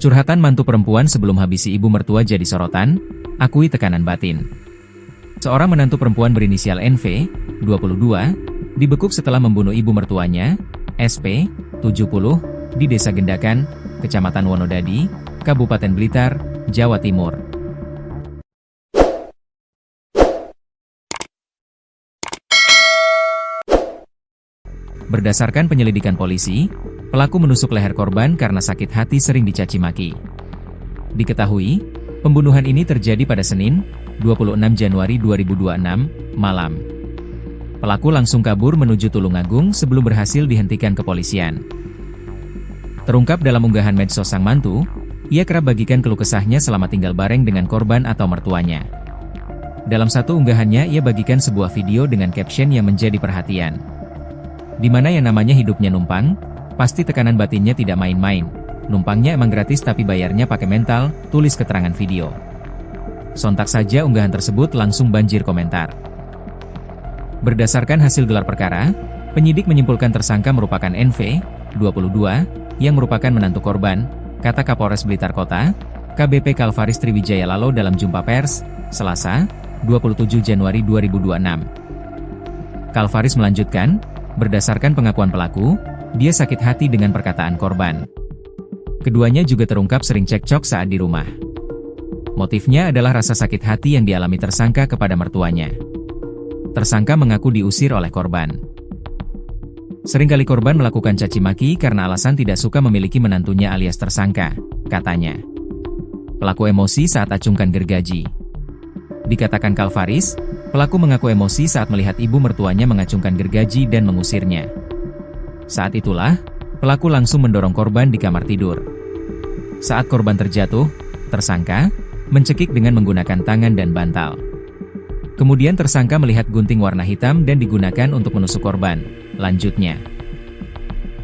Curhatan mantu perempuan sebelum habisi ibu mertua jadi sorotan, akui tekanan batin. Seorang menantu perempuan berinisial NV, 22, dibekuk setelah membunuh ibu mertuanya, SP, 70, di Desa Gendakan, Kecamatan Wonodadi, Kabupaten Blitar, Jawa Timur. Berdasarkan penyelidikan polisi, pelaku menusuk leher korban karena sakit hati sering dicaci maki. Diketahui, pembunuhan ini terjadi pada Senin, 26 Januari 2026, malam. Pelaku langsung kabur menuju Tulungagung sebelum berhasil dihentikan kepolisian. Terungkap dalam unggahan medsos sang mantu, ia kerap bagikan keluh kesahnya selama tinggal bareng dengan korban atau mertuanya. Dalam satu unggahannya ia bagikan sebuah video dengan caption yang menjadi perhatian. Di mana yang namanya hidupnya numpang, pasti tekanan batinnya tidak main-main. Numpangnya emang gratis tapi bayarnya pakai mental, tulis keterangan video. Sontak saja unggahan tersebut langsung banjir komentar. Berdasarkan hasil gelar perkara, penyidik menyimpulkan tersangka merupakan NV, 22, yang merupakan menantu korban, kata Kapolres Blitar Kota, KBP Kalvaris Triwijaya Lalo dalam jumpa pers, Selasa, 27 Januari 2026. Kalvaris melanjutkan, berdasarkan pengakuan pelaku, dia sakit hati dengan perkataan korban. Keduanya juga terungkap sering cekcok saat di rumah. Motifnya adalah rasa sakit hati yang dialami tersangka kepada mertuanya. Tersangka mengaku diusir oleh korban. Seringkali korban melakukan caci maki karena alasan tidak suka memiliki menantunya alias tersangka, katanya. Pelaku emosi saat acungkan gergaji. Dikatakan Kalvaris, pelaku mengaku emosi saat melihat ibu mertuanya mengacungkan gergaji dan mengusirnya. Saat itulah, pelaku langsung mendorong korban di kamar tidur. Saat korban terjatuh, tersangka mencekik dengan menggunakan tangan dan bantal. Kemudian tersangka melihat gunting warna hitam dan digunakan untuk menusuk korban. Lanjutnya,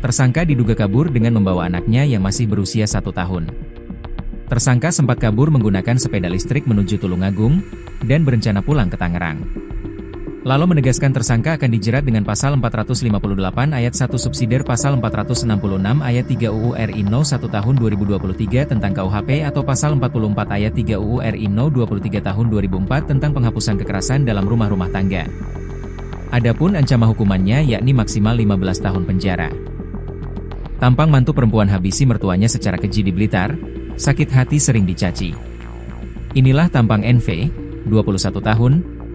tersangka diduga kabur dengan membawa anaknya yang masih berusia 1 tahun. Tersangka sempat kabur menggunakan sepeda listrik menuju Tulungagung, dan berencana pulang ke Tangerang. Lalu menegaskan tersangka akan dijerat dengan pasal 458 ayat 1 subsidiar pasal 466 ayat 3 UU RI No. 1 tahun 2023 tentang KUHP atau pasal 44 ayat 3 UU RI No. 23 tahun 2004 tentang penghapusan kekerasan dalam rumah tangga. Adapun ancaman hukumannya yakni maksimal 15 tahun penjara. Tampang mantu perempuan habisi mertuanya secara keji di Blitar, sakit hati sering dicaci. Inilah tampang NV, 21 tahun,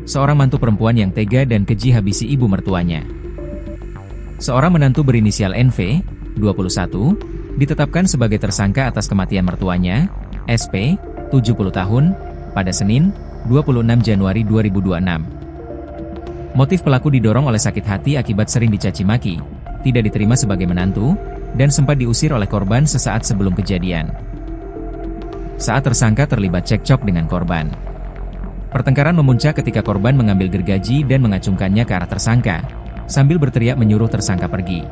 seorang mantu perempuan yang tega dan keji habisi ibu mertuanya. Seorang menantu berinisial NV, 21, ditetapkan sebagai tersangka atas kematian mertuanya, SP, 70 tahun, pada Senin, 26 Januari 2026. Motif pelaku didorong oleh sakit hati akibat sering dicaci maki, tidak diterima sebagai menantu, dan sempat diusir oleh korban sesaat sebelum kejadian. Saat tersangka terlibat cekcok dengan korban. Pertengkaran memuncak ketika korban mengambil gergaji dan mengacungkannya ke arah tersangka, sambil berteriak menyuruh tersangka pergi.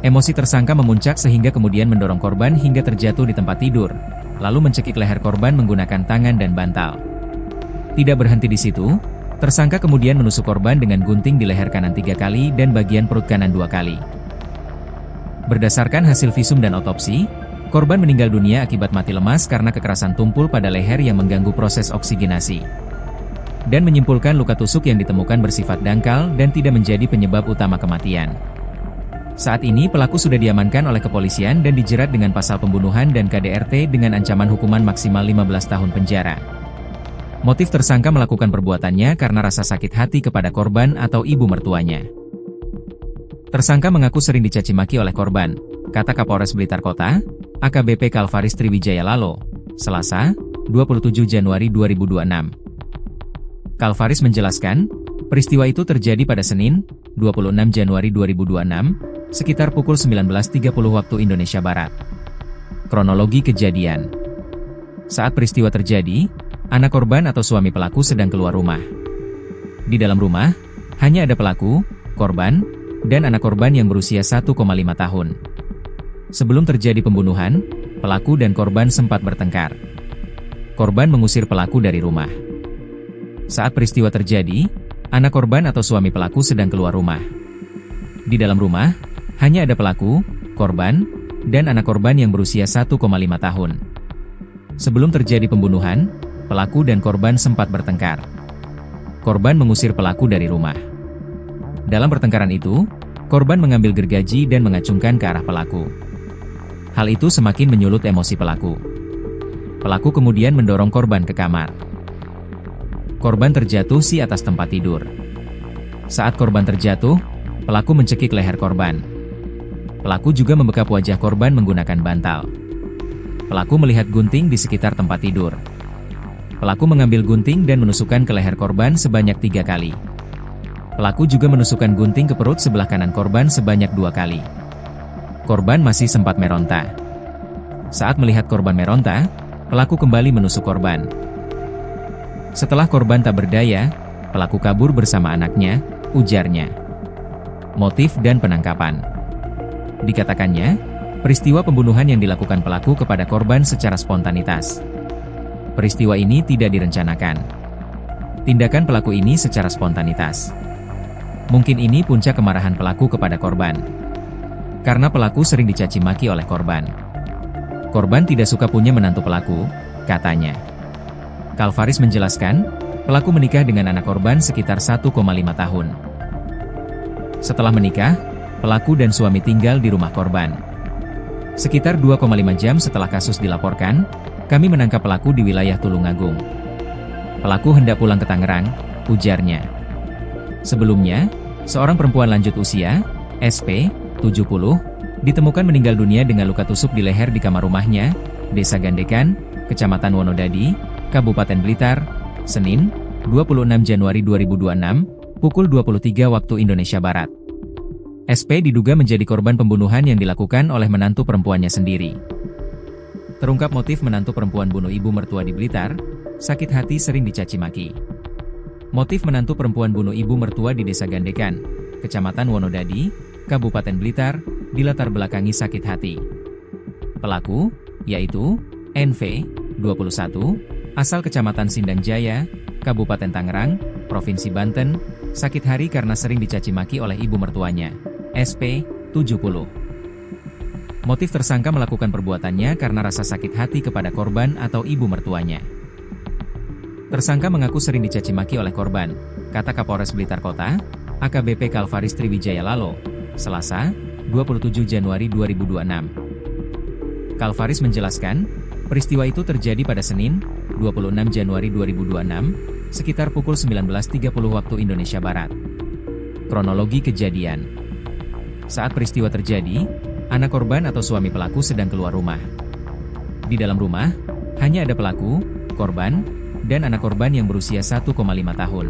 Emosi tersangka memuncak sehingga kemudian mendorong korban hingga terjatuh di tempat tidur, lalu mencekik leher korban menggunakan tangan dan bantal. Tidak berhenti di situ, tersangka kemudian menusuk korban dengan gunting di leher kanan 3 kali dan bagian perut kanan 2 kali. Berdasarkan hasil visum dan otopsi, korban meninggal dunia akibat mati lemas karena kekerasan tumpul pada leher yang mengganggu proses oksigenasi. Dan menyimpulkan luka tusuk yang ditemukan bersifat dangkal dan tidak menjadi penyebab utama kematian. Saat ini pelaku sudah diamankan oleh kepolisian dan dijerat dengan pasal pembunuhan dan KDRT dengan ancaman hukuman maksimal 15 tahun penjara. Motif tersangka melakukan perbuatannya karena rasa sakit hati kepada korban atau ibu mertuanya. Tersangka mengaku sering dicaci maki oleh korban, kata Kapolres Blitar Kota, AKBP Kalvaris Triwijaya Lalo, Selasa, 27 Januari 2026. Kalvaris menjelaskan, peristiwa itu terjadi pada Senin, 26 Januari 2026, sekitar pukul 19.30 waktu Indonesia Barat. Kronologi kejadian. Saat peristiwa terjadi, anak korban atau suami pelaku sedang keluar rumah. Di dalam rumah, hanya ada pelaku, korban, dan anak korban yang berusia 1,5 tahun. Sebelum terjadi pembunuhan, pelaku dan korban sempat bertengkar. Korban mengusir pelaku dari rumah. Saat peristiwa terjadi, anak korban atau suami pelaku sedang keluar rumah. Di dalam rumah, hanya ada pelaku, korban, dan anak korban yang berusia 1,5 tahun. Sebelum terjadi pembunuhan, pelaku dan korban sempat bertengkar. Korban mengusir pelaku dari rumah. Dalam pertengkaran itu, korban mengambil gergaji dan mengacungkan ke arah pelaku. Hal itu semakin menyulut emosi pelaku. Pelaku kemudian mendorong korban ke kamar. Korban terjatuh di atas tempat tidur. Saat korban terjatuh, pelaku mencekik leher korban. Pelaku juga membekap wajah korban menggunakan bantal. Pelaku melihat gunting di sekitar tempat tidur. Pelaku mengambil gunting dan menusukkan ke leher korban sebanyak 3 kali. Pelaku juga menusukkan gunting ke perut sebelah kanan korban sebanyak 2 kali. Korban masih sempat meronta. Saat melihat korban meronta, pelaku kembali menusuk korban. Setelah korban tak berdaya, pelaku kabur bersama anaknya, ujarnya. Motif dan penangkapan. Dikatakannya, peristiwa pembunuhan yang dilakukan pelaku kepada korban secara spontanitas. Peristiwa ini tidak direncanakan. Tindakan pelaku ini secara spontanitas. Mungkin ini puncak kemarahan pelaku kepada korban. Karena pelaku sering dicaci maki oleh korban. Korban tidak suka punya menantu pelaku, katanya. Kalvaris menjelaskan, pelaku menikah dengan anak korban sekitar 1,5 tahun. Setelah menikah, pelaku dan suami tinggal di rumah korban. Sekitar 2,5 jam setelah kasus dilaporkan, kami menangkap pelaku di wilayah Tulungagung. Pelaku hendak pulang ke Tangerang, ujarnya. Sebelumnya, seorang perempuan lanjut usia, SP, 70, ditemukan meninggal dunia dengan luka tusuk di leher di kamar rumahnya, Desa Gandekan, Kecamatan Wonodadi, Kabupaten Blitar, Senin, 26 Januari 2026, pukul 23 waktu Indonesia Barat. SP diduga menjadi korban pembunuhan yang dilakukan oleh menantu perempuannya sendiri. Terungkap motif menantu perempuan bunuh ibu mertua di Blitar, sakit hati sering dicaci maki. Motif menantu perempuan bunuh ibu mertua di Desa Gandekan, Kecamatan Wonodadi, Kabupaten Blitar, dilatar belakangi sakit hati. Pelaku, yaitu NV, 21, asal Kecamatan Sindang Jaya, Kabupaten Tangerang, Provinsi Banten, sakit hari karena sering dicaci maki oleh ibu mertuanya, SP, 70. Motif tersangka melakukan perbuatannya karena rasa sakit hati kepada korban atau ibu mertuanya. Tersangka mengaku sering dicaci maki oleh korban, kata Kapolres Blitar Kota, AKBP Kalvaris Triwijaya Lalo, Selasa, 27 Januari 2026. Kalvaris menjelaskan, peristiwa itu terjadi pada Senin, 26 Januari 2026, sekitar pukul 19.30 waktu Indonesia Barat. Kronologi kejadian. Saat peristiwa terjadi, anak korban atau suami pelaku sedang keluar rumah. Di dalam rumah, hanya ada pelaku, korban, dan anak korban yang berusia 1,5 tahun.